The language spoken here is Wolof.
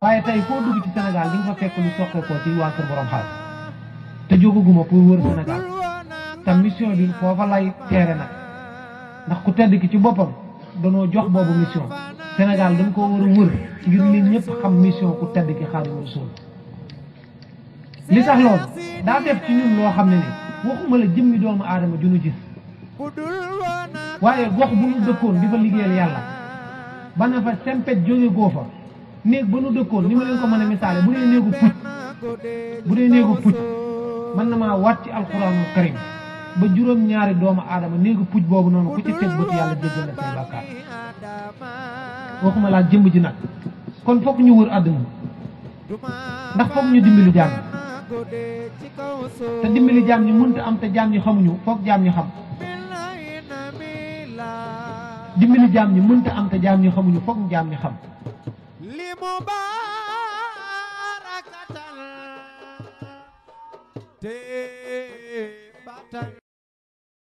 waaye tey foo dugg ci Sénégal di nga fa fekk lu soqeekoo ci waa kër borom xaalis te jógaguma pour wër Sénégal te mission bi foofa lay teere nag ndax ku tedd ki ci boppam danoo jox boobu mission Sénégal dañ ko war a wër ngir nit ñëpp xam mission ku tedd ki Xaadimu Rasuul li tax loolu daa def ci ñun loo xam ne ni waxuma la jëmmi doomu aadama ju nu gis waaye gox bu nu dëkkoon di fa liggéeyal yàlla ba na fa sempet jóge goo fa néeg ba nu dëkkoon ni ma leen ko mën a misaale bu dee néegu pucc mën na maa waat ci alxuraanul karim ba juróom-ñaari doomu aadama néegu pucc boobu noonu ku ci teg bët yàlla jéggal la say bàkkaar waxuma laa jëmb ji nag kon fokk ñu wër àdduna ndax fokk ñu dimbali jaam ñi te dimbali jaam ñi mënta am te jaam ñi xamuñu fokk jaam ñi xam dimbali jaam ñi mënta am te jaam ñi xamuñu fokk jaam ñi xam li mubarakatan te batan